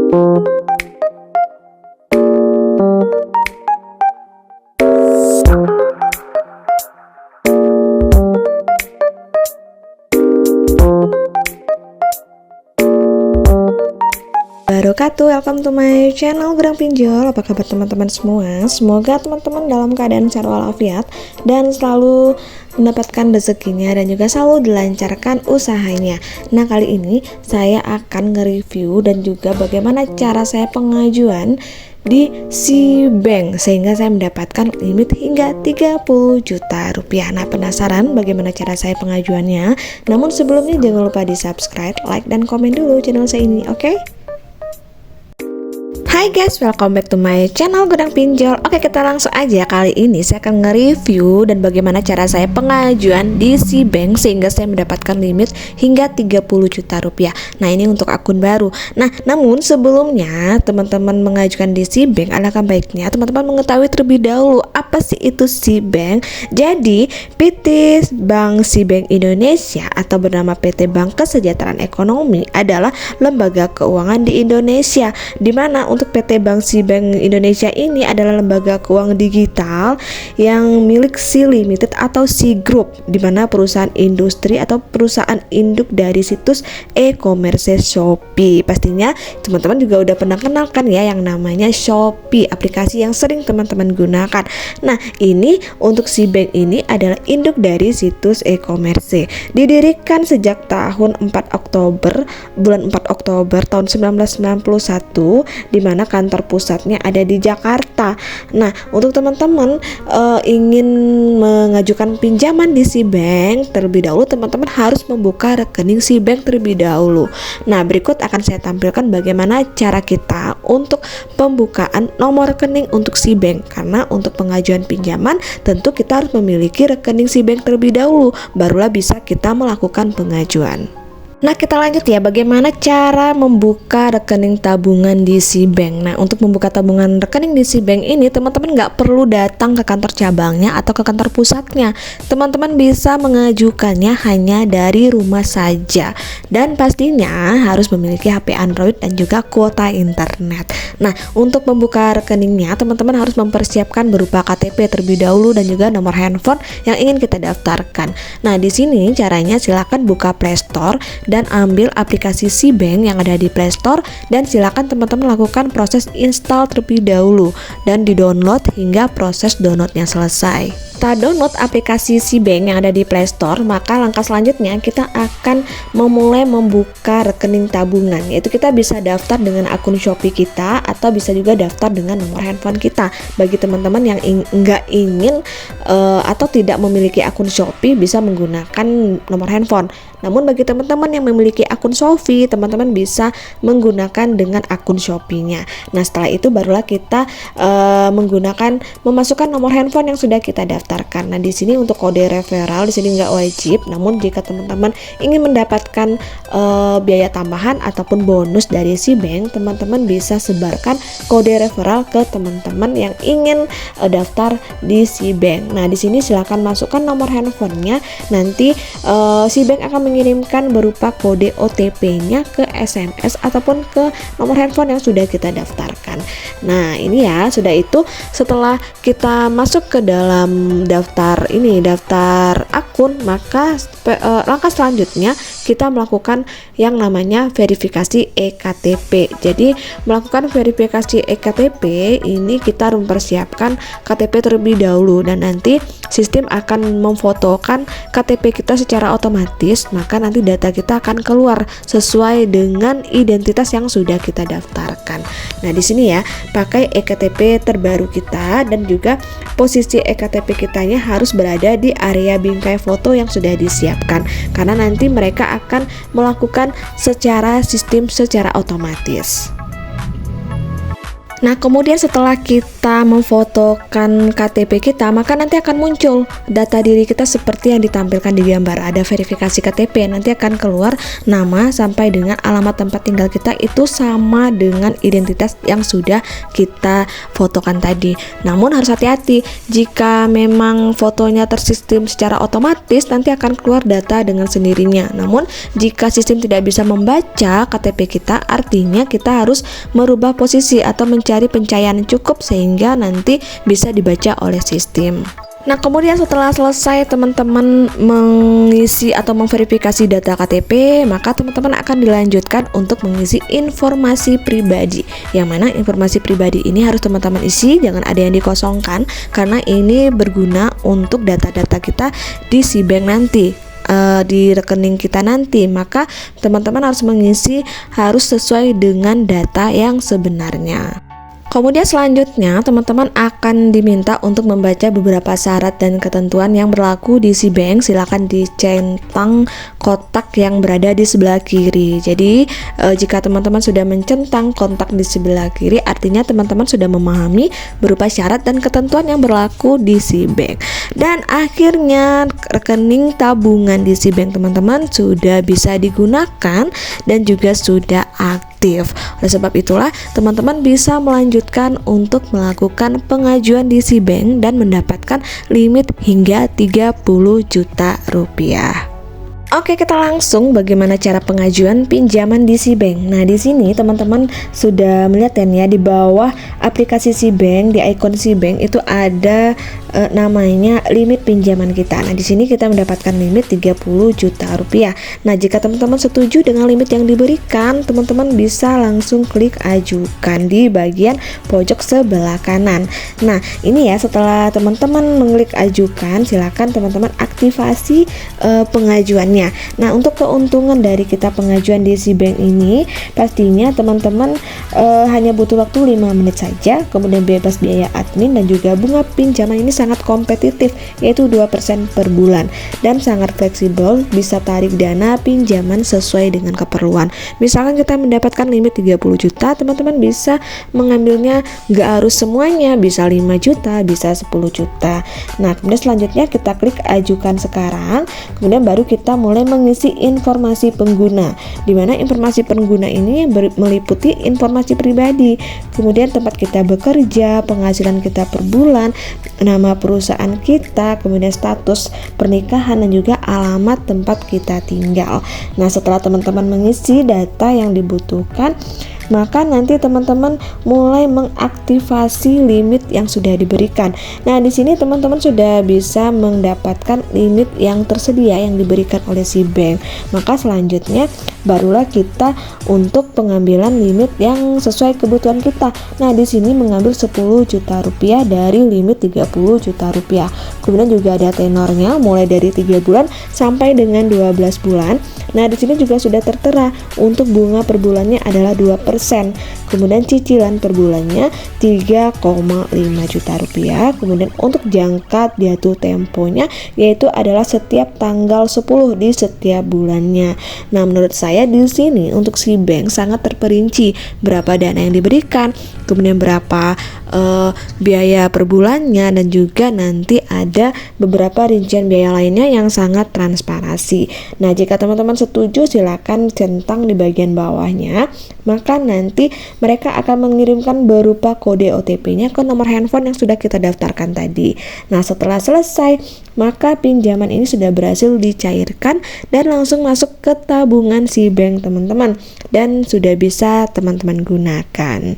Wabarakatuh, welcome to my channel Gudang Pinjol. Apa kabar teman-teman semua? Semoga teman-teman dalam keadaan sehat walafiat dan selalu mendapatkan rezekinya dan juga selalu dilancarkan usahanya. Nah, kali ini saya akan nge-review dan juga bagaimana cara saya pengajuan di SeaBank sehingga saya mendapatkan limit hingga 30 juta rupiah. Nah, penasaran bagaimana cara saya pengajuannya? Namun sebelumnya jangan lupa di subscribe, like, dan komen dulu channel saya ini, oke? Hai guys, welcome back to my channel Gudang Pinjol. Oke, kita langsung aja. Kali ini saya akan nge-review dan bagaimana cara saya pengajuan di SeaBank sehingga saya mendapatkan limit hingga 30 juta rupiah. Nah, ini untuk akun baru. Nah, namun sebelumnya teman-teman mengajukan di SeaBank, alangkah baiknya teman-teman mengetahui terlebih dahulu apa sih itu SeaBank. Jadi, PT Bank SeaBank Indonesia atau bernama PT Bank Kesejahteraan Ekonomi adalah lembaga keuangan di Indonesia, di mana untuk PT Bank SeaBank Indonesia ini adalah lembaga keuangan digital yang milik Sea Limited atau Sea Group, di mana perusahaan industri atau perusahaan induk dari situs e-commerce Shopee. Pastinya teman-teman juga udah pernah kenal kan ya yang namanya Shopee, aplikasi yang sering teman-teman gunakan. Nah, ini untuk SeaBank ini adalah induk dari situs e-commerce. Didirikan sejak tahun 4 Oktober, bulan 4 Oktober tahun 1991, di mana kantor pusatnya ada di Jakarta. Nah, untuk teman-teman ingin mengajukan pinjaman di SeaBank, terlebih dahulu teman-teman harus membuka rekening SeaBank terlebih dahulu. Nah, berikut akan saya tampilkan bagaimana cara kita untuk pembukaan nomor rekening untuk SeaBank. Karena untuk pengajuan pinjaman tentu kita harus memiliki rekening SeaBank terlebih dahulu, barulah bisa kita melakukan pengajuan. Nah, kita lanjut ya, bagaimana cara membuka rekening tabungan di SeaBank. Nah, untuk membuka tabungan rekening di SeaBank ini teman-teman nggak perlu datang ke kantor cabangnya atau ke kantor pusatnya. Teman-teman bisa mengajukannya hanya dari rumah saja, dan pastinya harus memiliki HP Android dan juga kuota internet. Nah, untuk membuka rekeningnya teman-teman harus mempersiapkan berupa KTP terlebih dahulu dan juga nomor handphone yang ingin kita daftarkan. Nah, di sini caranya silakan buka Play Store dan ambil aplikasi SeaBank yang ada di Play Store, dan silakan teman-teman lakukan proses install terlebih dahulu dan di-download hingga proses downloadnya selesai. Setelah download aplikasi SeaBank yang ada di Play Store, maka langkah selanjutnya kita akan memulai membuka rekening tabungan, yaitu kita bisa daftar dengan akun Shopee kita atau bisa juga daftar dengan nomor handphone kita. Bagi teman-teman yang nggak ingin atau tidak memiliki akun Shopee, bisa menggunakan nomor handphone. Namun bagi teman-teman yang memiliki akun Shopee, teman-teman bisa menggunakan dengan akun Shopee-nya. Nah, setelah itu barulah kita memasukkan nomor handphone yang sudah kita daftarkan. Nah, di sini untuk kode referral di sini nggak wajib. Namun jika teman-teman ingin mendapatkan biaya tambahan ataupun bonus dari SeaBank, teman-teman bisa sebarkan kode referral ke teman-teman yang ingin daftar di SeaBank. Nah, di sini silakan masukkan nomor handphonenya. Nanti SeaBank akan mengirimkan berupa kode OTP-nya ke SMS ataupun ke nomor handphone yang sudah kita daftarkan. Nah, ini ya, sudah itu setelah kita masuk ke dalam daftar akun, maka langkah selanjutnya kita melakukan yang namanya verifikasi eKTP. Jadi melakukan verifikasi eKTP ini kita mempersiapkan KTP terlebih dahulu, dan nanti sistem akan memfotokan KTP kita secara otomatis, maka nanti data kita akan keluar sesuai dengan identitas yang sudah kita daftarkan. Nah, di sini ya, pakai eKTP terbaru kita, dan juga posisi eKTP kitanya harus berada di area bingkai foto yang sudah disiapkan, karena nanti mereka akan melakukan secara otomatis. Nah, kemudian setelah kita kita memfotokan KTP kita, maka nanti akan muncul data diri kita seperti yang ditampilkan di gambar. Ada verifikasi KTP, nanti akan keluar nama sampai dengan alamat tempat tinggal kita itu sama dengan identitas yang sudah kita fotokan tadi. Namun harus hati-hati, jika memang fotonya tersistem secara otomatis, nanti akan keluar data dengan sendirinya. Namun jika sistem tidak bisa membaca KTP kita, artinya kita harus merubah posisi atau mencari pencahayaan cukup sehingga nanti bisa dibaca oleh sistem. Nah, kemudian setelah selesai teman-teman mengisi atau memverifikasi data KTP, maka teman-teman akan dilanjutkan untuk mengisi informasi pribadi. Yang mana informasi pribadi ini harus teman-teman isi, jangan ada yang dikosongkan, karena ini berguna untuk data-data kita di SeaBank nanti, di rekening kita nanti. Maka teman-teman harus mengisi harus sesuai dengan data yang sebenarnya. Kemudian selanjutnya teman-teman akan diminta untuk membaca beberapa syarat dan ketentuan yang berlaku di SeaBank. Silakan dicentang kotak yang berada di sebelah kiri. Jadi jika teman-teman sudah mencentang kotak di sebelah kiri, artinya teman-teman sudah memahami berupa syarat dan ketentuan yang berlaku di SeaBank. Dan akhirnya rekening tabungan di SeaBank teman-teman sudah bisa digunakan dan juga sudah aktif. Oleh sebab itulah teman-teman bisa melanjutkan untuk melakukan pengajuan di SeaBank dan mendapatkan limit hingga 30 juta rupiah. Oke, kita langsung bagaimana cara pengajuan pinjaman di SeaBank. Nah, di sini teman-teman sudah melihat ya, di bawah aplikasi SeaBank, di ikon SeaBank itu ada namanya limit pinjaman kita. Nah, di sini kita mendapatkan limit 30 juta rupiah. Nah, jika teman-teman setuju dengan limit yang diberikan, teman-teman bisa langsung klik ajukan di bagian pojok sebelah kanan. Nah, ini ya, setelah teman-teman mengklik ajukan, silakan teman-teman aktifasi pengajuannya. Nah, untuk keuntungan dari kita pengajuan di SeaBank ini, pastinya teman-teman hanya butuh waktu 5 menit saja, kemudian bebas biaya admin dan juga bunga pinjaman ini sangat kompetitif, yaitu 2% per bulan, dan sangat fleksibel, bisa tarik dana pinjaman sesuai dengan keperluan. Misalkan kita mendapatkan limit 30 juta, teman-teman bisa mengambilnya gak harus semuanya, bisa 5 juta, bisa 10 juta. Nah, kemudian selanjutnya kita klik ajukan sekarang, kemudian baru kita mulai mengisi informasi pengguna, dimana informasi pengguna ini meliputi informasi pribadi, kemudian tempat kita bekerja, penghasilan kita per bulan, nama perusahaan kita, kemudian status pernikahan dan juga alamat tempat kita tinggal. Nah, setelah teman-teman mengisi data yang dibutuhkan, maka nanti teman-teman mulai mengaktifasi limit yang sudah diberikan. Nah, di sini teman-teman sudah bisa mendapatkan limit yang tersedia yang diberikan oleh SeaBank. Maka selanjutnya barulah kita untuk pengambilan limit yang sesuai kebutuhan kita. Nah, di sini mengambil 10 juta rupiah dari limit 30 juta rupiah. Kemudian juga ada tenornya mulai dari 3 bulan sampai dengan 12 bulan. Nah, di sini juga sudah tertera untuk bunga per bulannya adalah 2%. Kemudian cicilan per bulannya 3,5 juta rupiah. Kemudian untuk jangka jatuh temponya yaitu adalah setiap tanggal 10 di setiap bulannya. Nah, menurut saya di sini untuk SeaBank sangat terperinci berapa dana yang diberikan, kemudian berapa biaya per bulannya, dan juga nanti ada beberapa rincian biaya lainnya yang sangat transparansi. Nah, jika teman-teman setuju, silakan centang di bagian bawahnya, maka nanti mereka akan mengirimkan berupa kode OTP-nya ke nomor handphone yang sudah kita daftarkan tadi. Nah, setelah selesai, maka pinjaman ini sudah berhasil dicairkan dan langsung masuk ke tabungan SeaBank teman-teman, dan sudah bisa teman-teman gunakan.